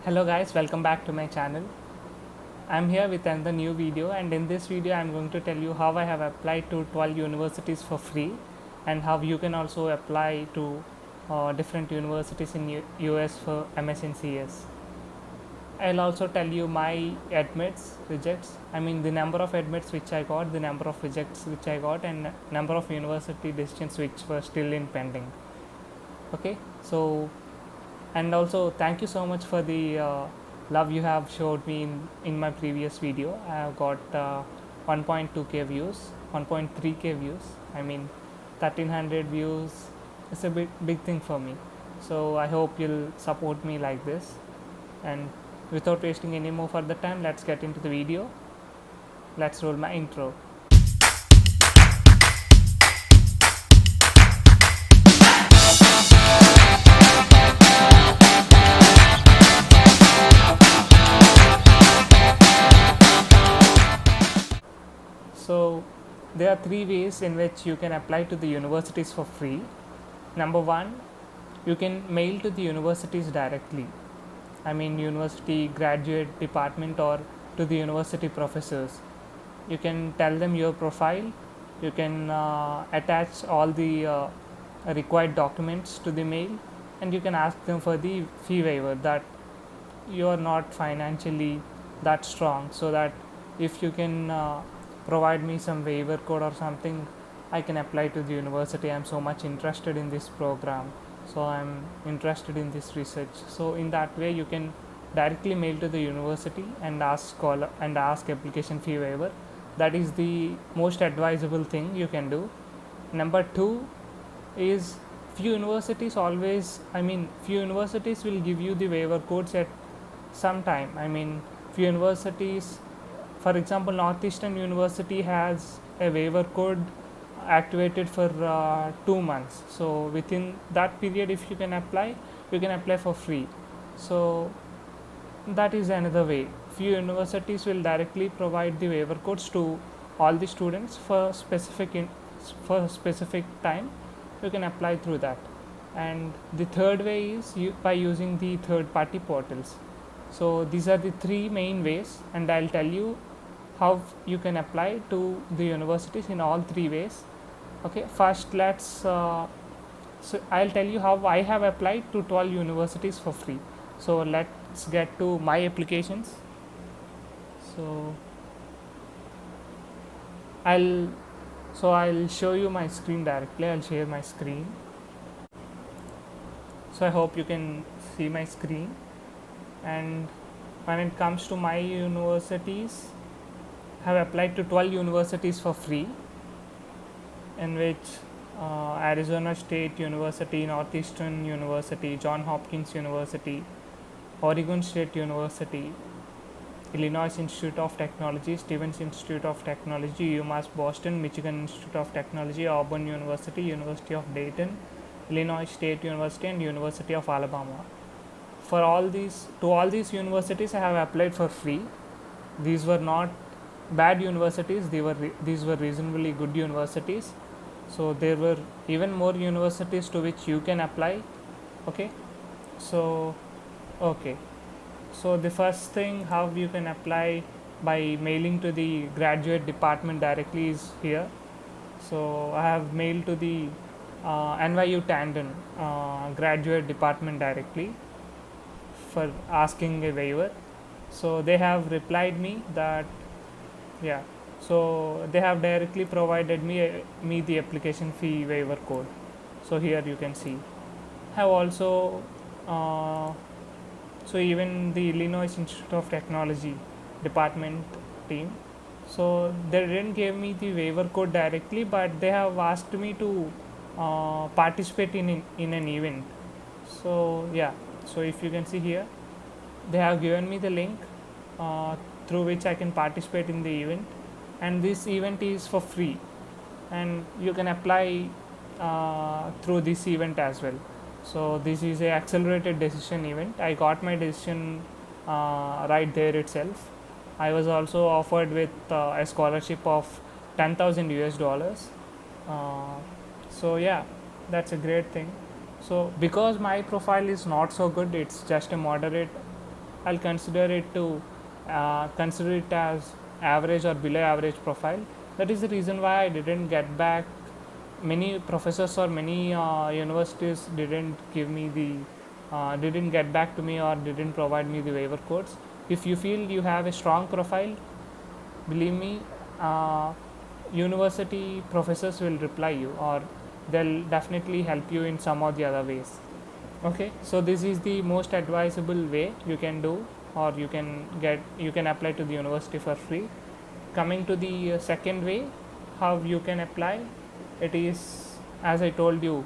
Hello guys, welcome back to my channel. I'm here with another new video, and in this video I'm going to tell you how I have applied to 12 universities for free and how you can also apply to different universities in US for MS in CS. I'll also tell you my admits, rejects, I mean the number of admits which I got, the number of rejects which I got, and number of university decisions which were still in pending. Okay, so and also thank you so much for the love you have showed me in my previous video. I have got 1.2k views, 1.3k views, I mean 1300 views is a big thing for me. So I hope you'll support me like this, and without wasting any more further time, let's get into the video. Let's roll my intro. So there are three ways in which you can apply to the universities for free. Number one, you can mail to the universities directly. I mean university graduate department or to the university professors. You can tell them your profile. You can attach all the required documents to the mail, and you can ask them for the fee waiver that you are not financially that strong, so that if you can provide me some waiver code or something, I can apply to the university. I'm so much interested in this program, so I'm interested in this research. So in that way you can directly mail to the university and ask application fee waiver. That is the most advisable thing you can do. Number two is few universities will give you the waiver codes at some time. I mean few universities, for example Northeastern University has a waiver code activated for 2 months, so within that period if you can apply, you can apply for free. So that is another way. Few universities will directly provide the waiver codes to all the students for specific time. You can apply through that. And the third way is by using the third party portals. So these are the three main ways, and I'll tell you how you can apply to the universities in all three ways. Okay, first so I'll tell you how I have applied to 12 universities for free. So let's get to my applications. So I'll I'll show you my screen directly. I'll share my screen. So I hope you can see my screen. And when it comes to my universities, I have applied to 12 universities for free, in which Arizona State University, Northeastern University, Johns Hopkins University, Oregon State University, Illinois Institute of Technology, Stevens Institute of Technology, UMass Boston, Michigan Institute of Technology, Auburn University, University of Dayton, Illinois State University, and University of Alabama. To all these universities I have applied for free. These were not bad universities, these were reasonably good universities. So there were even more universities to which you can apply. Okay, so the first thing how you can apply by mailing to the graduate department directly is here. So I have mailed to the NYU Tandon graduate department directly for asking a waiver. So they have replied me that so they have directly provided me the application fee waiver code. So here you can see. Have also so even the Illinois Institute of Technology department team, so they didn't give me the waiver code directly, but they have asked me to participate in an event. So so if you can see here, they have given me the link through which I can participate in the event, and this event is for free, and you can apply through this event as well. So this is a accelerated decision event. I got my decision right there itself. I was also offered with a scholarship of 10,000 US dollars. So that's a great thing. So because my profile is not so good, it's just a moderate I'll consider it as average or below average profile. That is the reason why I didn't get back. Many professors or many universities didn't get back to me or didn't provide me the waiver codes. If you feel you have a strong profile, believe me, uh, university professors will reply you, or they'll definitely help you in some or the other ways. Okay, so this is the most advisable way you can do, or you can apply to the university for free. Coming to the second way how you can apply, it is, as I told you,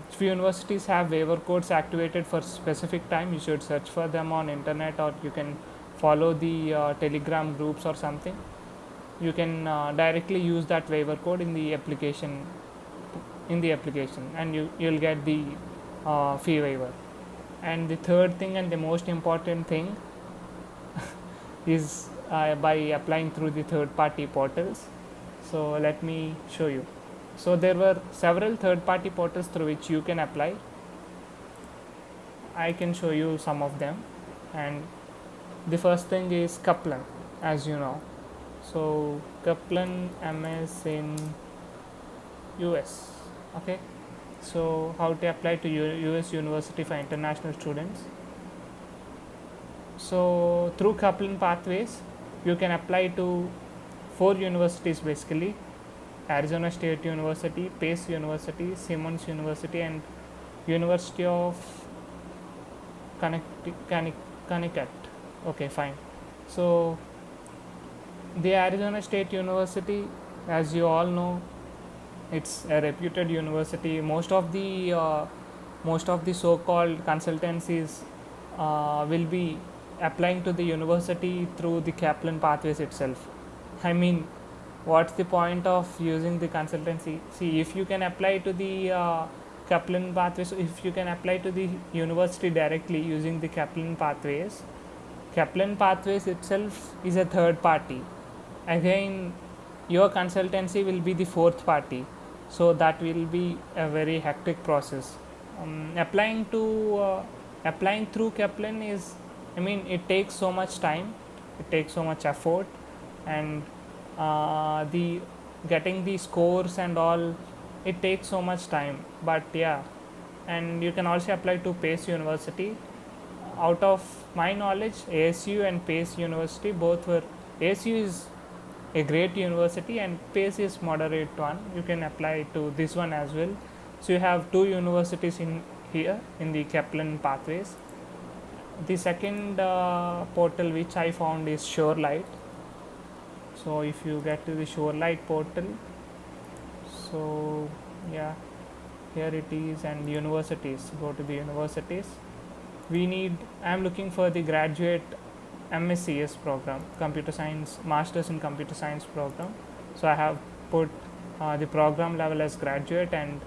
few universities have waiver codes activated for specific time. You should search for them on internet, or you can follow the telegram groups or something. You can directly use that waiver code in the application, and you'll get the fee waiver. And the third thing and the most important thing is by applying through the third party portals. So let me show you. So there were several third party portals through which you can apply. I can show you some of them. And the first thing is Kaplan, as you know. So Kaplan MS in US. Okay, so how to apply to US University for international students. So through Kaplan pathways you can apply to 4 universities basically: Arizona State University, Pace University, Simmons University, and University of Connecticut. Okay, fine. So the Arizona State University, as you all know, it's a reputed university. Most of the so-called consultancies will be applying to the university through the Kaplan pathways itself. I mean, what's the point of using the consultancy? See, if you can apply to the Kaplan pathways, if you can apply to the university directly using the Kaplan pathways itself is a third party. Again, your consultancy will be the fourth party, so that will be a very hectic process. Applying through Kaplan is, I mean, it takes so much time, it takes so much effort, and the getting the scores and all, it takes so much time. But yeah, and you can also apply to Pace University. Out of my knowledge, ASU and Pace University both were, ASU is a great university and Pace is moderate one. You can apply to this one as well. So you have 2 universities in here in the Kaplan pathways. The second portal which I found is Shorelight. So if you get to the Shorelight portal, so yeah, here it is, and universities, go to the universities. I'm looking for the graduate MScs program, computer science, masters in computer science program. So I have put the program level as graduate and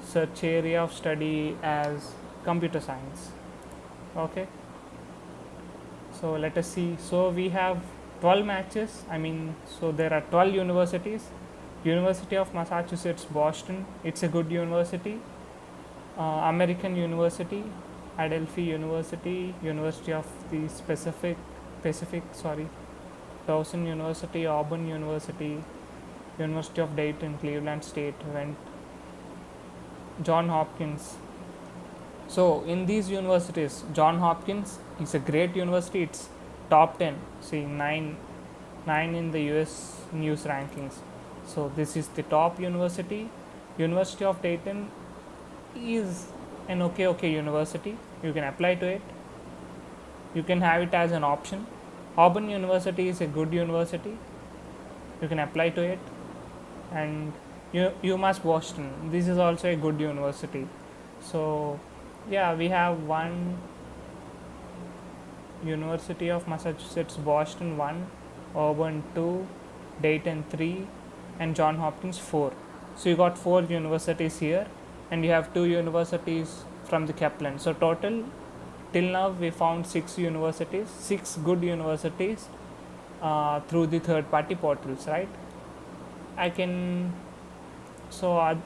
search area of study as computer science. Okay, so let us see. So we have 12 matches. I mean, so there are 12 universities. University of Massachusetts Boston, it's a good university. American University, Adelphi University, University of the Pacific, Towson University, Auburn University, University of Dayton, Cleveland State, John Hopkins. So in these universities, John Hopkins is a great university. It's top 10. See, 9 in the US news rankings. So this is the top university. University of Dayton is an okay university. You can apply to it. You can have it as an option. Auburn University is a good university. You can apply to it. And UMass Boston, this is also a good university. So yeah, we have one University of Massachusetts Boston 1, Auburn 2, Dayton 3, and John Hopkins 4. So you got 4 universities here, and you have 2 universities from the Kaplan. So total till now we found 6 universities, 6 good universities through the third party portals, right?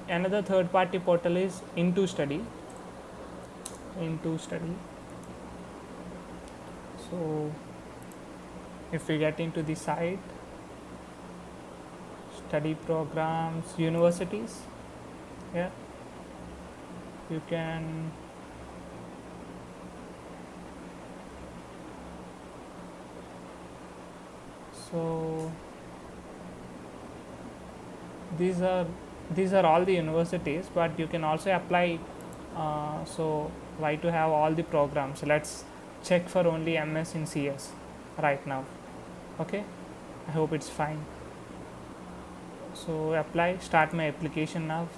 Another third party portal is Into Study. So if we get into the site, study programs, universities, yeah, you can so these are all the universities, but you can also apply. So why to have all the programs? Let's check for only MS in CS right now. Okay, I hope it's fine. So apply, start my application now.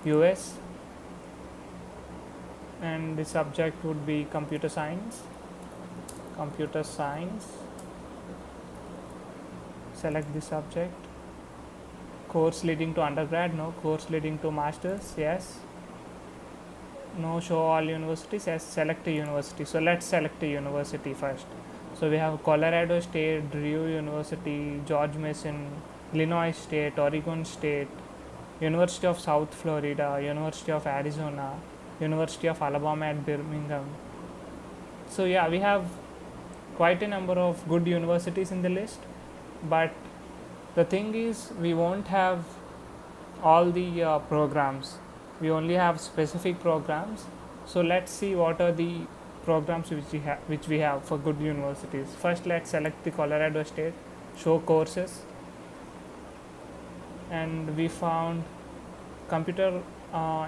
US, and the subject would be computer science. Computer science, select the subject. Course leading to undergrad, no. Course leading to masters, yes. No. Show all universities, yes. Select a university. So let's select a university first. So we have Colorado State, Drew University, George Mason, Illinois State, Oregon State, University of South Florida, University of Arizona, University of Alabama at Birmingham. So yeah, we have quite a number of good universities in the list, but the thing is we won't have all the programs. We only have specific programs. So let's see what are the programs which we have for good universities. First, let's select the Colorado State, show courses, and we found computer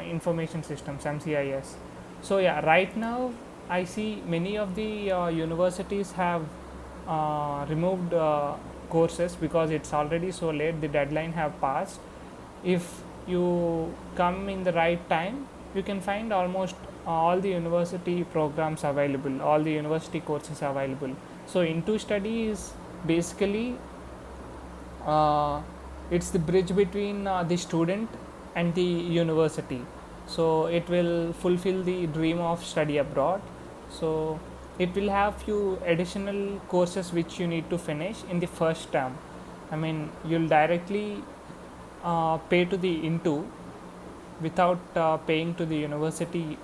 information systems, MCIS. So yeah, right now I see many of the universities have removed courses because it's already so late, the deadline have passed. If you come in the right time, you can find almost all the university programs available, all the university courses available. So Into Study is basically it's the bridge between the student and the university. So it will fulfill the dream of study abroad. So it will have few additional courses which you need to finish in the first term. I mean, you'll directly pay to the Into without paying to the university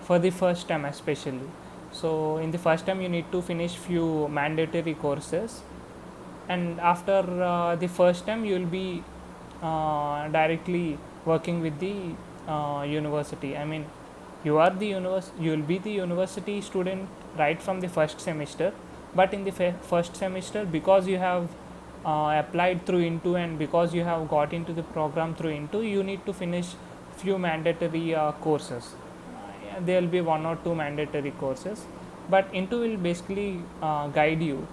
for the first term especially. So in the first term you need to finish few mandatory courses, and after the first term you will be directly working with the university. I mean, you will be the university student right from the first semester, but in the first semester, because you have applied through Into and because you have got into the program through Into, you need to finish few mandatory courses. There will be 1 or 2 mandatory courses, but Into will basically guide you.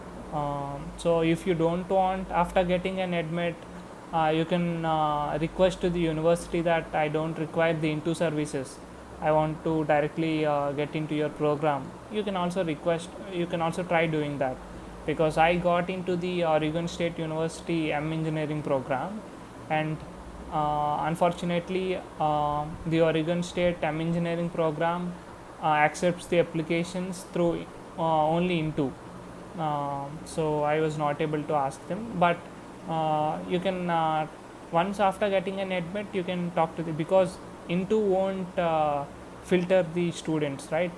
So if you don't want, after getting an admit, you can request to the university that I don't require the Into services, I want to directly get into your program. You can also try doing that, because I got into the Oregon State University Engineering program, and unfortunately the Oregon State Engineering program accepts the applications through only Into. So I was not able to ask them, but you can once after getting an admit, you can talk to the, because Into won't filter the students, right?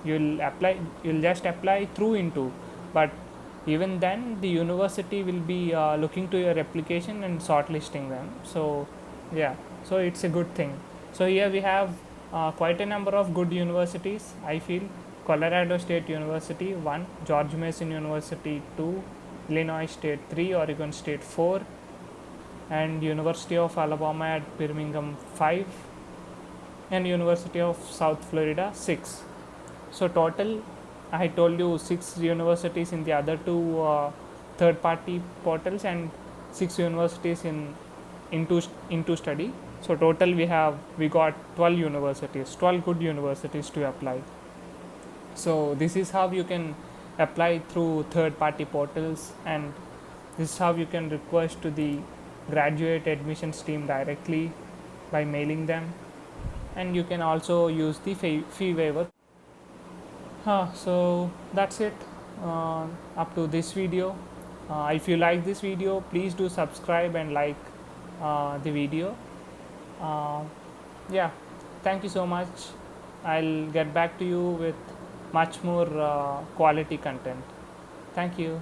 You'll just apply through Into, but even then the university will be looking to your application and shortlisting them. So yeah, so it's a good thing. So here we have quite a number of good universities, I feel. Colorado State University 1, George Mason University 2, Illinois State 3, Oregon State 4, and University of Alabama at Birmingham 5, and University of South Florida 6. So total, I told you 6 universities in the other 2 third party portals, and 6 universities in Into Study. So total we got 12 universities, 12 good universities to apply. So this is how you can apply through third party portals, and this is how you can request to the graduate admissions team directly by mailing them, and you can also use the fee waiver. So that's it up to this video. If you like this video, please do subscribe and like the video. Yeah, thank you so much. I'll get back to you with much more quality content. Thank you.